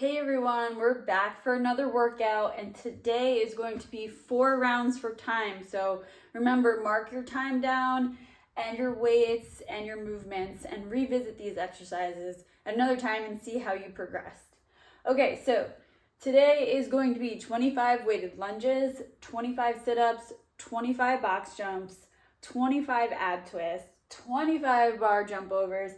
Hey everyone, we're back for another workout, and today is going to be 4 rounds for time. So remember, mark your time down and your weights and your movements and revisit these exercises another time and see how you progressed. Okay, so today is going to be 25 weighted lunges, 25 sit-ups, 25 box jumps, 25 ab twists, 25 bar jump overs,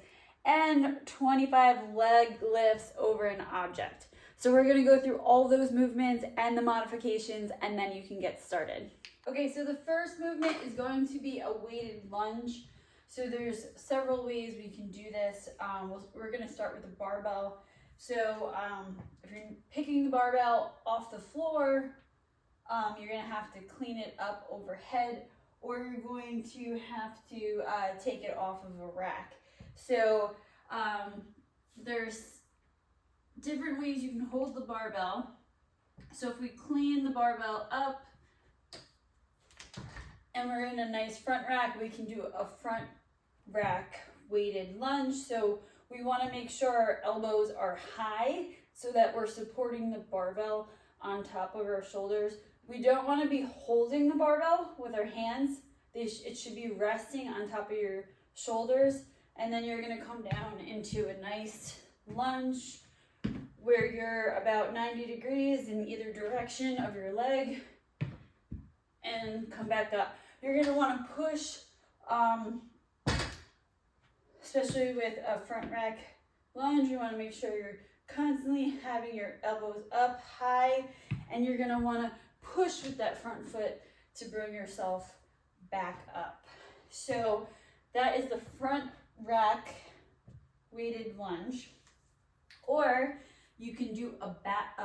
and 25 leg lifts over an object. So we're gonna go through all those movements and the modifications, and then you can get started. Okay, so the first movement is going to be a weighted lunge. So there's several ways we can do this. We're gonna start with the barbell. So if you're picking the barbell off the floor, you're gonna have to clean it up overhead, or you're going to have to take it off of a rack. So there's different ways you can hold the barbell. So if we clean the barbell up and we're in a nice front rack, we can do a front rack weighted lunge. So we want to make sure our elbows are high so that we're supporting the barbell on top of our shoulders. We don't want to be holding the barbell with our hands. It should be resting on top of your shoulders. And then you're gonna come down into a nice lunge where you're about 90 degrees in either direction of your leg and come back up. You're gonna wanna push, especially with a front rack lunge, you wanna make sure you're constantly having your elbows up high, and you're gonna wanna push with that front foot to bring yourself back up. So that is the front rack weighted lunge, or you can do a back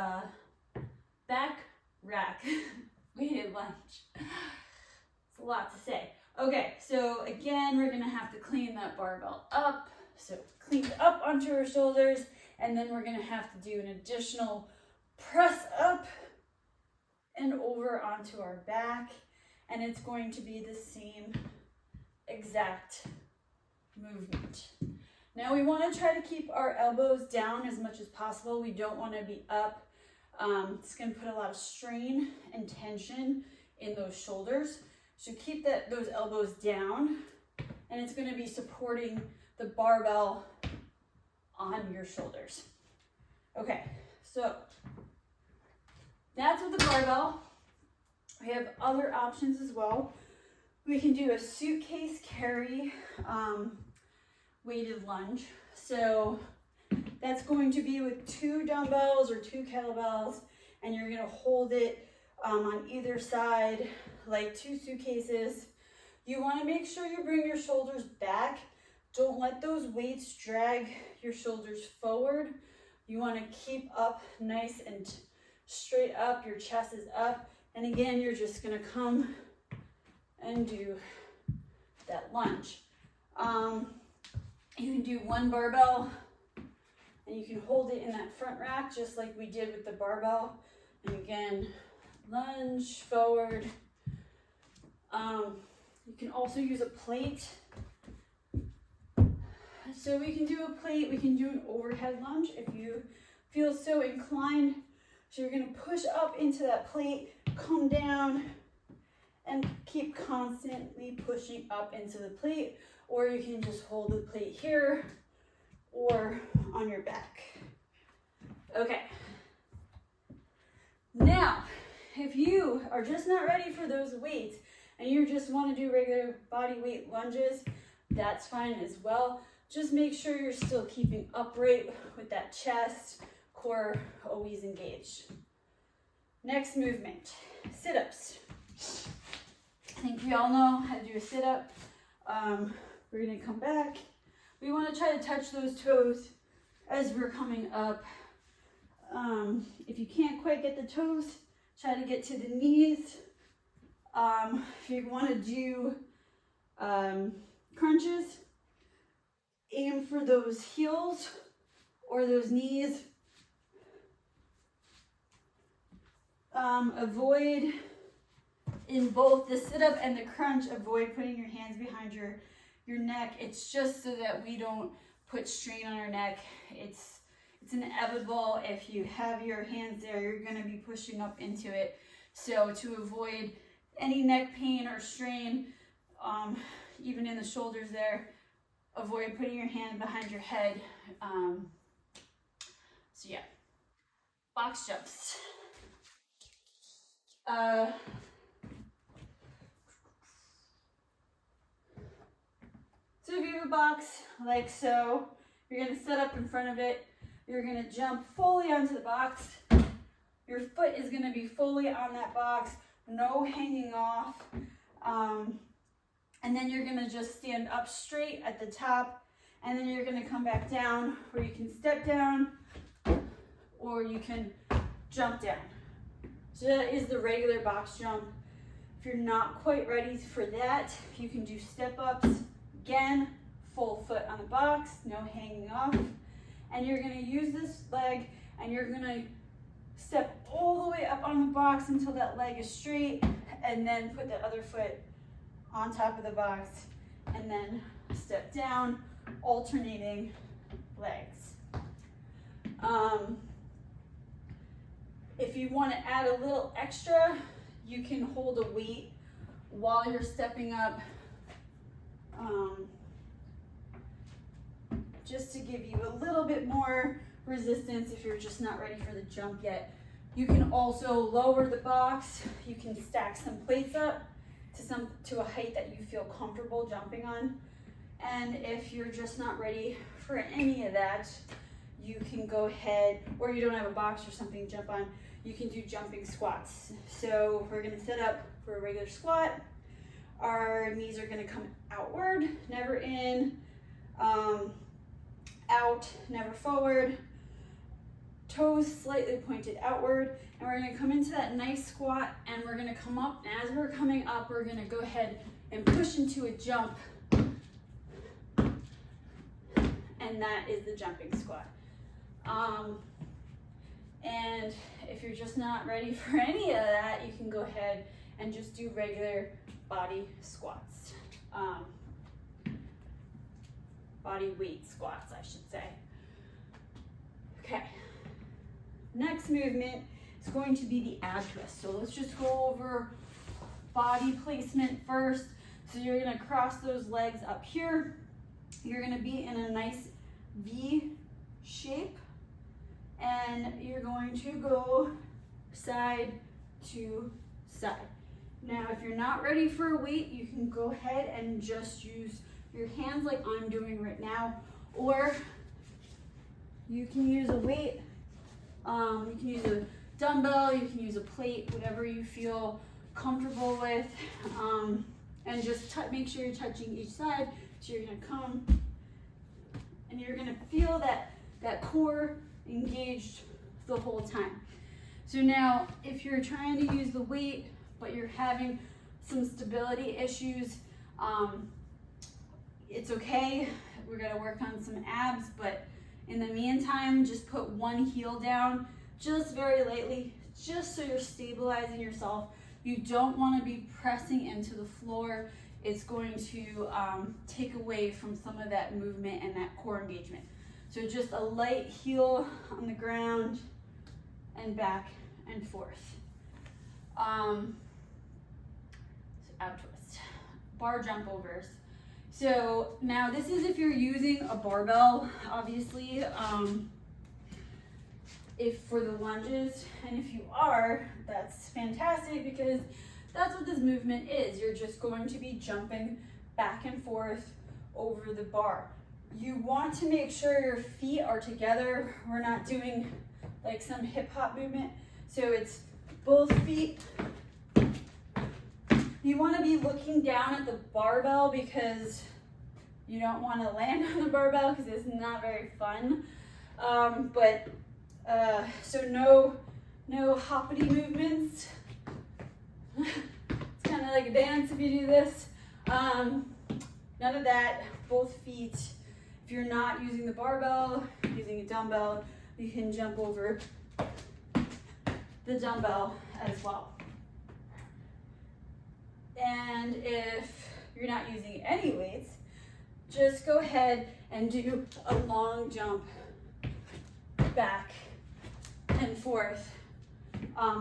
rack weighted lunge. It's a lot to say. Okay, so again, we're gonna have to clean that barbell up. So clean it up onto our shoulders, and then we're gonna have to do an additional press up and over onto our back, and it's going to be the same exact movement. Now we want to try to keep our elbows down as much as possible. We don't want to be up. It's going to put a lot of strain and tension in those shoulders. So keep those elbows down, and it's going to be supporting the barbell on your shoulders. Okay, so that's with the barbell. We have other options as well. We can do a suitcase carry weighted lunge. So that's going to be with 2 dumbbells or 2 kettlebells, and you're going to hold it on either side like 2 suitcases. You want to make sure you bring your shoulders back. Don't let those weights drag your shoulders forward. You want to keep up nice and straight up. Your chest is up. And again, you're just going to come and do that lunge. You can do 1 barbell, and you can hold it in that front rack just like we did with the barbell. And again, lunge forward. You can also use a plate. So we can do a plate, we can do an overhead lunge if you feel so inclined. So you're going to push up into that plate, come down, and keep constantly pushing up into the plate, or you can just hold the plate here or on your back. Okay. Now, if you are just not ready for those weights and you just want to do regular body weight lunges, that's fine as well. Just make sure you're still keeping upright with that chest, core always engaged. Next movement, sit-ups. I think we all know how to do a sit-up. We're gonna come back. We wanna try to touch those toes as we're coming up. If you can't quite get the toes, try to get to the knees. If you wanna do crunches, aim for those heels or those knees. Avoid, in both the sit-up and the crunch, avoid putting your hands behind your neck. It's just so that we don't put strain on our neck. It's It's inevitable. If you have your hands there, you're going to be pushing up into it. So to avoid any neck pain or strain, even in the shoulders there, avoid putting your hand behind your head. So yeah, box jumps. So if you have a box like so, you're going to set up in front of it. You're going to jump fully onto the box. Your foot is going to be fully on that box, no hanging off. And then you're going to just stand up straight at the top, and then you're going to come back down, where you can step down or you can jump down. So that is the regular box jump. If you're not quite ready for that, you can do step ups. Again, full foot on the box, no hanging off. And you're going to use this leg, and you're going to step all the way up on the box until that leg is straight, and then put the other foot on top of the box, and then step down, alternating legs. If you want to add a little extra, you can hold a weight while you're stepping up, just to give you a little bit more resistance if you're just not ready for the jump yet. You can also lower the box. You can stack some plates up to a height that you feel comfortable jumping on. And if you're just not ready for any of that, you can go ahead, or you don't have a box or something to jump on, you can do jumping squats. So we're going to set up for a regular squat. Our knees are going to come outward, never in, out, never forward. Toes slightly pointed outward, and we're going to come into that nice squat, and we're going to come up, and as we're coming up, we're going to go ahead and push into a jump, and that is the jumping squat. And if you're just not ready for any of that, you can go ahead and just do regular body squats, body weight squats, I should say. Okay. Next movement is going to be the ab twist. So let's just go over body placement first. So you're going to cross those legs up here. You're going to be in a nice V shape, and you're going to go side to side. Now, if you're not ready for a weight, you can go ahead and just use your hands like I'm doing right now, or you can use a weight. You can use a dumbbell, you can use a plate, whatever you feel comfortable with, and just make sure you're touching each side. So you're going to come, and you're going to feel that core engaged the whole time. So now, if you're trying to use the weight, but you're having some stability issues, it's okay. We're going to work on some abs, but in the meantime, just put one heel down, just very lightly, just so you're stabilizing yourself. You don't want to be pressing into the floor. It's going to take away from some of that movement and that core engagement. So just a light heel on the ground and back and forth. So ab twist, bar jump overs. So now this is if you're using a barbell, obviously, if for the lunges, and if you are, that's fantastic, because that's what this movement is. You're just going to be jumping back and forth over the bar. You want to make sure your feet are together. We're not doing like some hip hop movement. So it's both feet. You want to be looking down at the barbell, because you don't want to land on the barbell because it's not very fun. So no hoppity movements. It's kind of like a dance if you do this. None of that. Both feet. If you're not using the barbell, using a dumbbell, you can jump over the dumbbell as well. And if you're not using any weights, just go ahead and do a long jump back and forth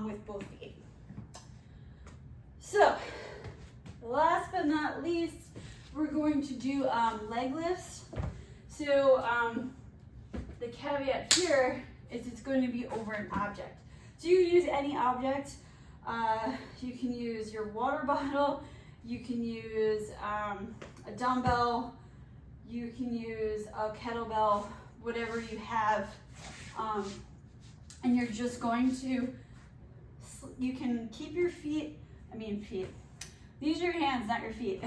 with both feet. So, last but not least, we're going to do leg lifts. So the caveat here is it's going to be over an object. So you can use any object. You can use your water bottle, you can use a dumbbell, you can use a kettlebell, whatever you have. And you're just going to, you can keep your feet, these are your hands, not your feet.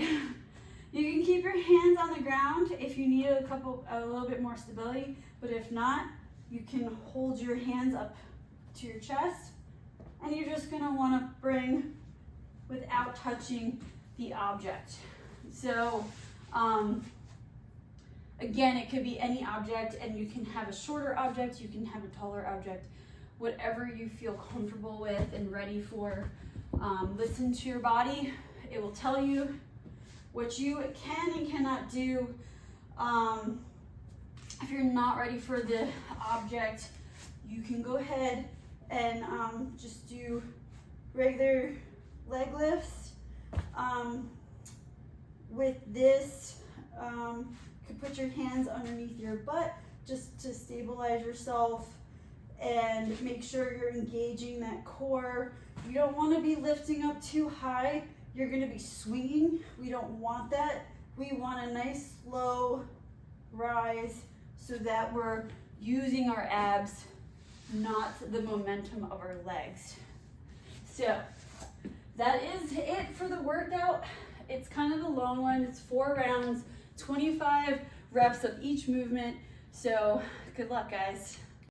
You can keep your hands on the ground if you need a little bit more stability, but if not, you can hold your hands up to your chest, and you're just gonna wanna bring without touching the object. So, again, it could be any object, and you can have a shorter object, you can have a taller object, whatever you feel comfortable with and ready for. Listen to your body. It will tell you what you can and cannot do. If you're not ready for the object, you can go ahead and just do regular leg lifts. With this, you can put your hands underneath your butt just to stabilize yourself and make sure you're engaging that core. You don't want to be lifting up too high. You're going to be swinging. We don't want that. We want a nice slow rise so that we're using our abs, not the momentum of our legs. So that is it for the workout. It's kind of a long one. It's 4 rounds, 25 reps of each movement. So good luck, guys.